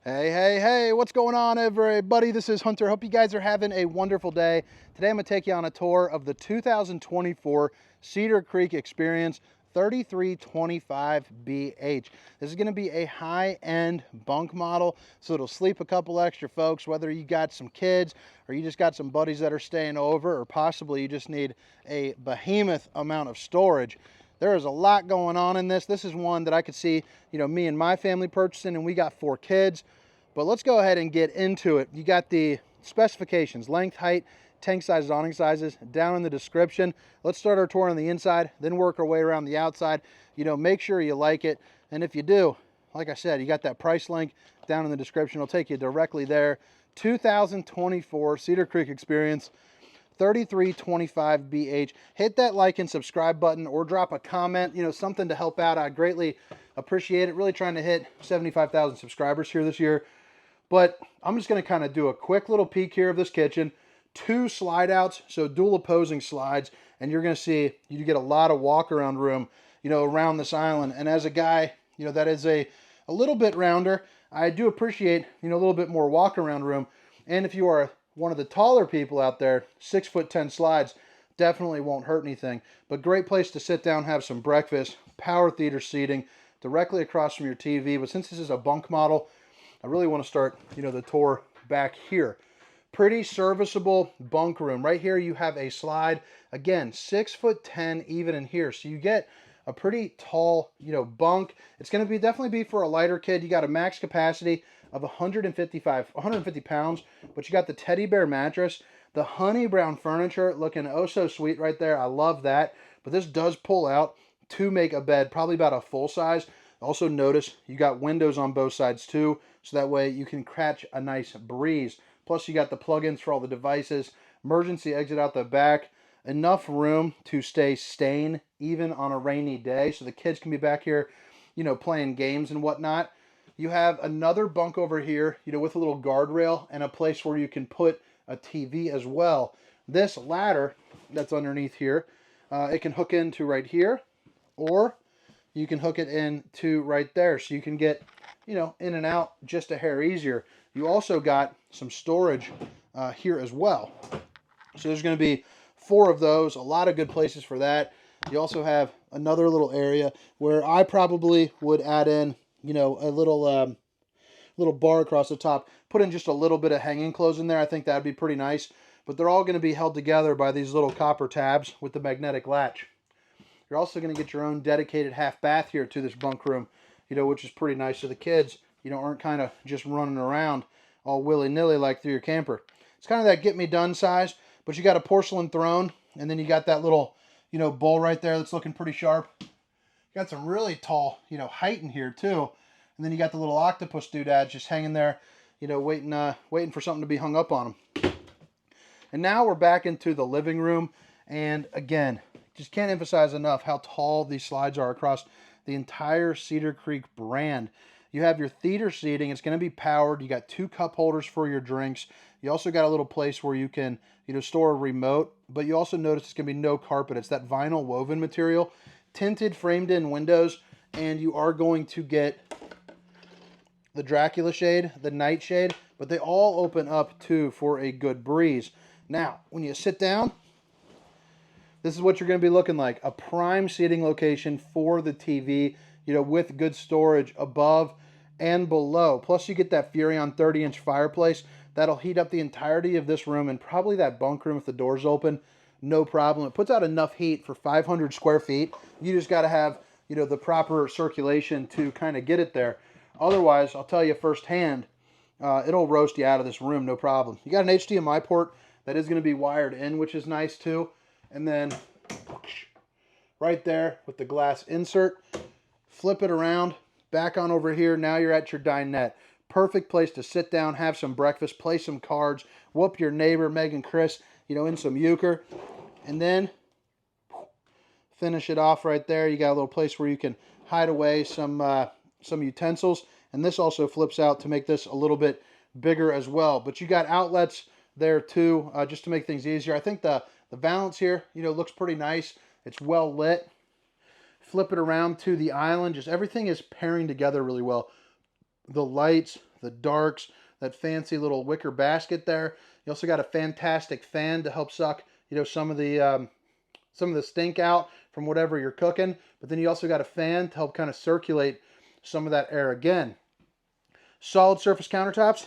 Hey, hey, hey, what's going on, everybody? This is Hunter. Hope you guys are having a wonderful day. Today, I'm going to take you on a tour of the 2024 Cedar Creek Experience 3325BH. This is going to be a high-end bunk model, so it'll sleep a couple extra folks, whether you got some kids or you just got some buddies that are staying over, or possibly you just need a behemoth amount of storage. There is a lot going on in this. This is one that I could see, me and my family purchasing, and we got 4 kids. But let's go ahead and get into it. You got the specifications, length, height, tank sizes, awning sizes down in the description. Let's start our tour on the inside, then work our way around the outside. Make sure you like it. And if you do, like I said, you got that price link down in the description. It'll take you directly there. 2024 Cedar Creek Experience 3325BH. Hit that like and subscribe button, or drop a comment, something to help out. I greatly appreciate it. Really trying to hit 75,000 subscribers here this year. But I'm just going to kind of do a quick little peek here of this kitchen. 2 slide outs, so dual opposing slides, and you're going to see you get a lot of walk around room, around this island. And as a guy, that is a little bit rounder, I do appreciate, a little bit more walk around room. And if you are one of the taller people out there, 6'10" slides definitely won't hurt anything. But great place to sit down, have some breakfast, power theater seating directly across from your TV. But since this is a bunk model, I really want to start, the tour back here. Pretty serviceable bunk room. Right here you have a slide. Again, 6'10" even in here. So you get a pretty tall, bunk. It's going to definitely be for a lighter kid. You got a max capacity of 150 pounds, but you got the teddy bear mattress, the honey brown furniture looking oh so sweet right there. I love that. But this does pull out to make a bed, probably about a full size. Also notice you got windows on both sides too, so that way you can catch a nice breeze. Plus you got the plugins for all the devices, emergency exit out the back, enough room to stay sane even on a rainy day, so the kids can be back here, playing games and whatnot. You have another bunk over here, with a little guardrail and a place where you can put a TV as well. This ladder that's underneath here, it can hook into right here, or you can hook it into right there, so you can get, in and out just a hair easier. You also got some storage here as well. So there's going to be 4 of those, a lot of good places for that. You also have another little area where I probably would add in, a little bar across the top, put in just a little bit of hanging clothes in there. I think that'd be pretty nice. But they're all going to be held together by these little copper tabs with the magnetic latch. You're also going to get your own dedicated half bath here to this bunk room, which is pretty nice. So the kids, aren't kind of just running around all willy-nilly like through your camper. It's kind of that get-me-done size, but you got a porcelain throne, and then you got that little, bowl right there that's looking pretty sharp. You got some really tall, height in here too. And then you got the little octopus doodads just hanging there, waiting for something to be hung up on them. And now we're back into the living room, and again, just can't emphasize enough how tall these slides are across the entire Cedar Creek brand. You have your theater seating. It's going to be powered. You got 2 cup holders for your drinks. You also got a little place where you can, store a remote. But you also notice it's going to be no carpet. It's that vinyl woven material, tinted, framed-in windows, and you are going to get the Dracula shade, the night shade, but they all open up too for a good breeze. Now, when you sit down, this is what you're going to be looking like. A prime seating location for the TV, with good storage above and below. Plus you get that Furrion 30-inch fireplace. That'll heat up the entirety of this room, and probably that bunk room if the door's open. No problem. It puts out enough heat for 500 square feet. You just got to have, the proper circulation to kind of get it there. Otherwise, I'll tell you firsthand, it'll roast you out of this room, no problem. You got an HDMI port that is going to be wired in, which is nice too. And then right there with the glass insert, flip it around, back on over here. Now you're at your dinette. Perfect place to sit down, have some breakfast, play some cards, whoop your neighbor, Meg and Chris, in some euchre. And then finish it off right there. You got a little place where you can hide away some utensils. And this also flips out to make this a little bit bigger as well. But you got outlets there too, just to make things easier. I think the valance here, looks pretty nice. It's well lit. Flip it around to the island. Just everything is pairing together really well. the lights, the darks, that fancy little wicker basket there. You also got a fantastic fan to help suck, some of the stink out from whatever you're cooking. But then you also got a fan to help kind of circulate some of that air again. Solid surface countertops.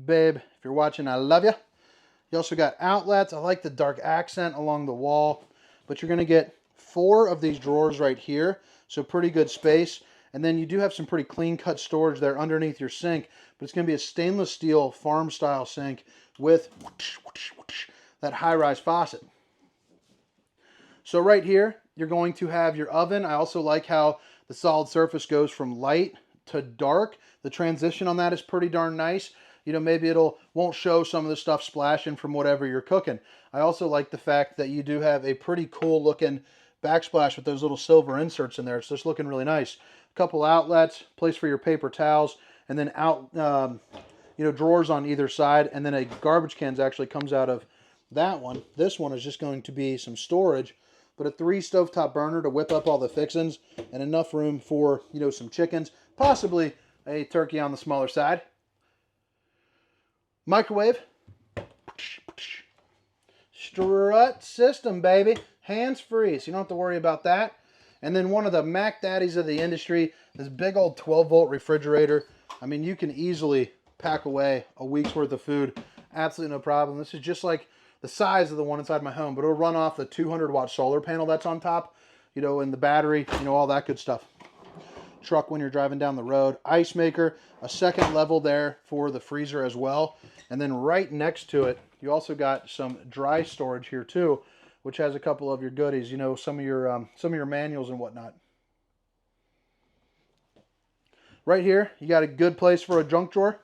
Babe, if you're watching, I love you. You also got outlets. I like the dark accent along the wall. But you're going to get 4 of these drawers right here. So pretty good space. And then you do have some pretty clean cut storage there underneath your sink. But it's going to be a stainless steel farm style sink with that high-rise faucet. So right here, you're going to have your oven. I also like how the solid surface goes from light to dark. The transition on that is pretty darn nice. Maybe won't show some of the stuff splashing from whatever you're cooking. I also like the fact that you do have a pretty cool looking backsplash with those little silver inserts in there. It's just looking really nice. A couple outlets, place for your paper towels, and then drawers on either side, and then a garbage can actually comes out of that one. This one is just going to be some storage, but a 3 stovetop burner to whip up all the fixings, and enough room for, some chickens, possibly a turkey on the smaller side. Microwave. Strut system, baby. Hands-free, so you don't have to worry about that. And then one of the Mac Daddies of the industry, this big old 12-volt refrigerator. I mean, you can easily pack away a week's worth of food. Absolutely no problem. This is just like the size of the one inside my home, but it'll run off the 200-watt solar panel that's on top, and the battery, all that good stuff. Truck when you're driving down the road. Ice maker, a second level there for the freezer as well. And then right next to it, you also got some dry storage here too, which has a couple of your goodies, some of your manuals and whatnot. Right here, you got a good place for a junk drawer.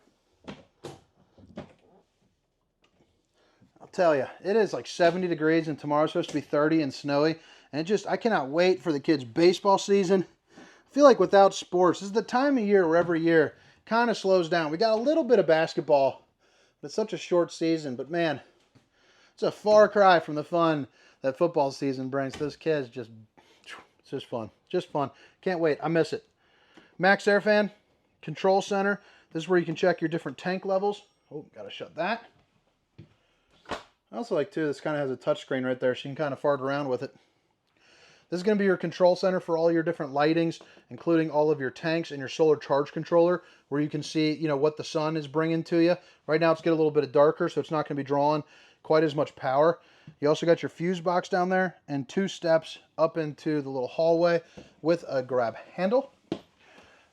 I'll tell you, it is like 70 degrees and tomorrow's supposed to be 30 and snowy. And I cannot wait for the kids' baseball season. I feel like without sports, this is the time of year where every year kind of slows down. We got a little bit of basketball, but it's such a short season. But man, it's a far cry from the fun that football season brings. Those kids it's just fun. Just fun. Can't wait. I miss it. Max Air Fan, control center. This is where you can check your different tank levels. Oh, gotta shut that. I also like too, this kind of has a touch screen right there, so you can kind of fart around with it. This is going to be your control center for all your different lightings, including all of your tanks and your solar charge controller, where you can see, what the sun is bringing to you. Right now it's getting a little bit darker, so it's not going to be drawing quite as much power. You also got your fuse box down there and 2 steps up into the little hallway with a grab handle.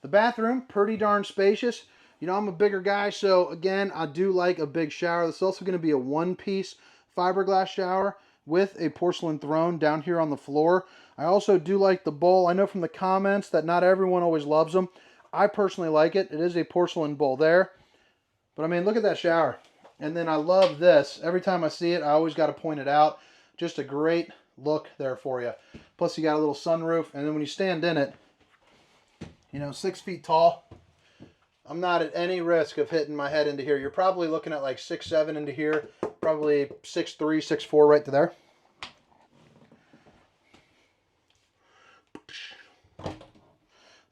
The bathroom, pretty darn spacious. I'm a bigger guy, so again, I do like a big shower. This is also going to be a 1-piece fiberglass shower with a porcelain throne down here on the floor. I also do like the bowl. I know from the comments that not everyone always loves them. I personally like it. It is a porcelain bowl there. But I mean, look at that shower. And then I love this. Every time I see it, I always got to point it out. Just a great look there for you. Plus you got a little sunroof. And then when you stand in it, 6 feet tall. I'm not at any risk of hitting my head into here. You're probably looking at like 6'7" into here. Probably 6'3", 6'4" right to there.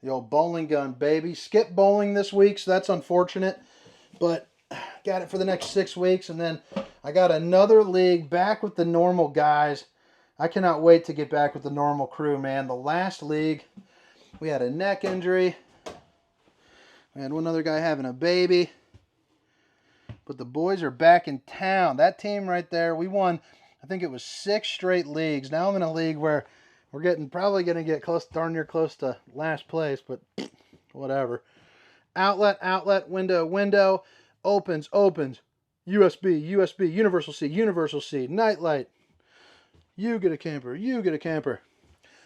The old bowling gun, baby. Skip bowling this week, so that's unfortunate. But got it for the next 6 weeks. And then I got another league back with the normal guys. I cannot wait to get back with the normal crew, man. The last league, we had a neck injury. We had one other guy having a baby. But the boys are back in town. That team right there, we won, I think it was 6 straight leagues. Now I'm in a league where we're probably going to get darn near close to last place, but whatever. Outlet, window, opens, USB, universal C, nightlight. You get a camper.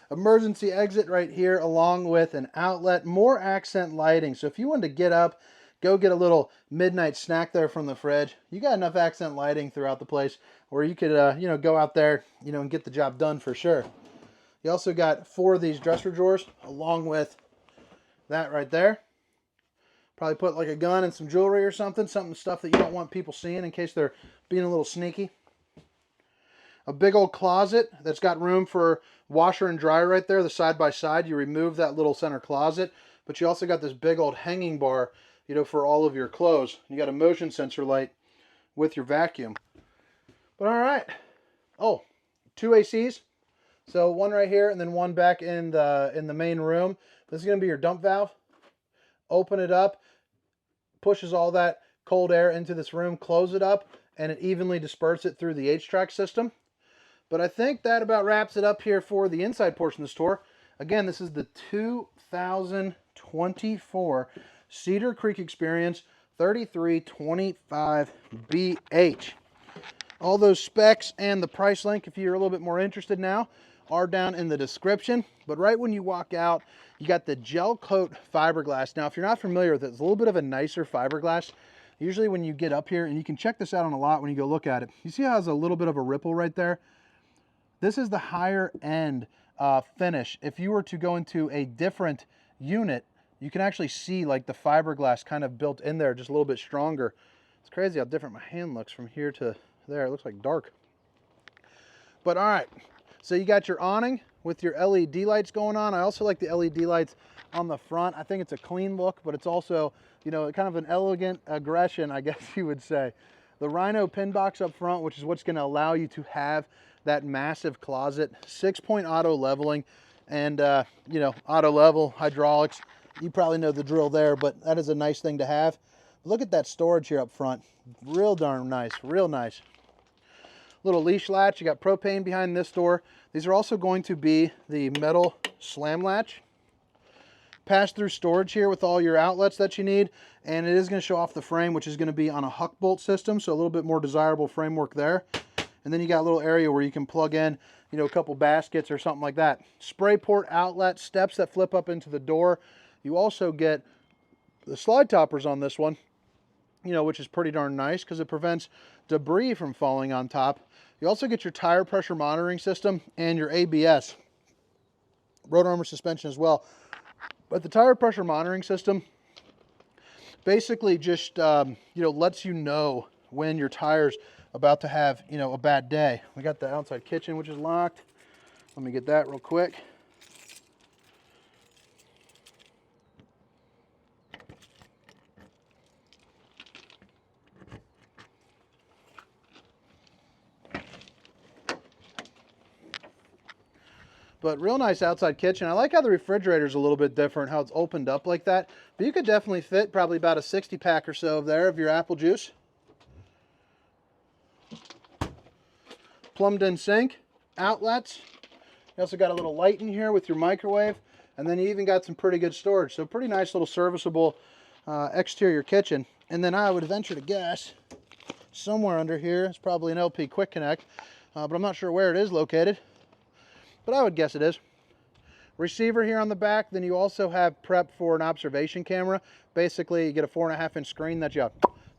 Emergency exit right here along with an outlet, more accent lighting. So if you wanted to get up, go get a little midnight snack there from the fridge, you got enough accent lighting throughout the place where you could, go out there, and get the job done for sure. You also got 4 of these dresser drawers along with that right there. Probably put like a gun and some jewelry or something stuff that you don't want people seeing in case they're being a little sneaky. A big old closet that's got room for washer and dryer right there, the side by side. You remove that little center closet, but you also got this big old hanging bar, you know, for all of your clothes. You got a motion sensor light with your vacuum. But all right. Oh, 2 ACs. So one right here and then one back in the main room. This is going to be your dump valve. Open it up, pushes all that cold air into this room, close it up, and it evenly disperses it through the HTRAC system. But I think that about wraps it up here for the inside portion of the store. Again, this is the 2024 Cedar Creek Experience 3325BH. All those specs and the price link, if you're a little bit more interested now, are down in the description. But right when you walk out, you got the gel coat fiberglass. Now, if you're not familiar with it, it's a little bit of a nicer fiberglass. Usually when you get up here, and you can check this out on a lot when you go look at it, you see how it has a little bit of a ripple right there? This is the higher end finish. If you were to go into a different unit, you can actually see like the fiberglass kind of built in there, just a little bit stronger. It's crazy how different my hand looks from here to there. It looks like dark. But all right, so you got your awning with your LED lights going on. I also like the LED lights on the front. I think it's a clean look, but it's also, you know, kind of an elegant aggression, I guess you would say. The Rhino pin box up front, which is what's going to allow you to have that massive closet, 6-point auto leveling, and you know, auto level hydraulics. You probably know the drill there, but that is a nice thing to have. Look at that storage here up front. Real darn nice, real nice. Little leash latch. You got propane behind this door. These are also going to be the metal slam latch. Pass-through storage here with all your outlets that you need, and it is going to show off the frame, which is going to be on a huck bolt system, so a little bit more desirable framework there. And then you got a little area where you can plug in, you know, a couple baskets or something like that. Spray port outlet, steps that flip up into the door. You also get the slide toppers on this one, you know, which is pretty darn nice because it prevents debris from falling on top. You also get your tire pressure monitoring system and your ABS, road armor suspension as well. But the tire pressure monitoring system basically just, you know, lets you know when your tire's about to have, you know, a bad day. We got the outside kitchen, which is locked. Let me get that real quick. But real nice outside kitchen. I like how the refrigerator's a little bit different, how it's opened up like that. But you could definitely fit probably about a 60 pack or so there of your apple juice. Plumbed in sink, outlets. You also got a little light in here with your microwave. And then you even got some pretty good storage. So pretty nice little serviceable exterior kitchen. And then I would venture to guess somewhere under here is probably an LP Quick Connect. But I'm not sure where it is located. But I would guess it is. Receiver here on the back. Then you also have prep for an observation camera. Basically, you get a 4.5-inch screen that you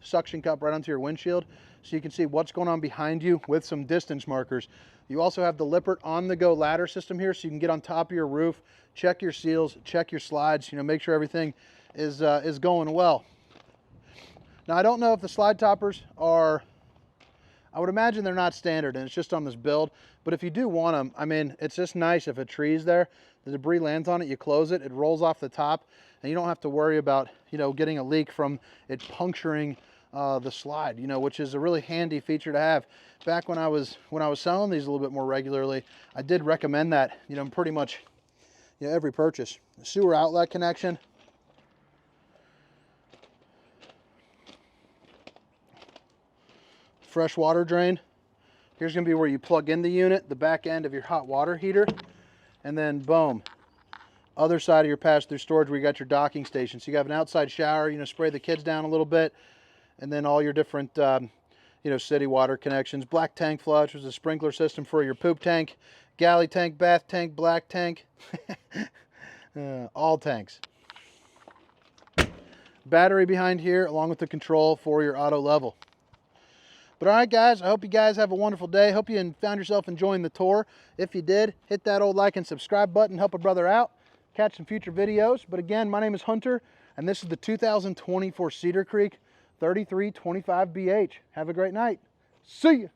suction cup right onto your windshield, so you can see what's going on behind you with some distance markers. You also have the Lippert on-the-go ladder system here, so you can get on top of your roof, check your seals, check your slides, you know, make sure everything is going well. Now, I don't know if the slide toppers are, I would imagine they're not standard, and it's just on this build. But if you do want them, I mean, it's just nice if a tree's there, the debris lands on it, you close it, it rolls off the top, and you don't have to worry about, you know, getting a leak from it puncturing the slide, you know, which is a really handy feature to have. Back when I was selling these a little bit more regularly, I did recommend that, you know, pretty much, you know, every purchase. Sewer outlet connection. Fresh water drain. Here's going to be where you plug in the unit, the back end of your hot water heater, and then boom, other side of your pass-through storage where you got your docking station. So you have an outside shower, you know, spray the kids down a little bit, and then all your different, you know, city water connections. Black tank flush, which is a sprinkler system for your poop tank, galley tank, bath tank, black tank, all tanks. Battery behind here, along with the control for your auto level. But all right, guys, I hope you guys have a wonderful day. Hope you found yourself enjoying the tour. If you did, hit that old like and subscribe button. Help a brother out. Catch some future videos. But again, my name is Hunter, and this is the 2024 Cedar Creek 3325BH. Have a great night. See ya.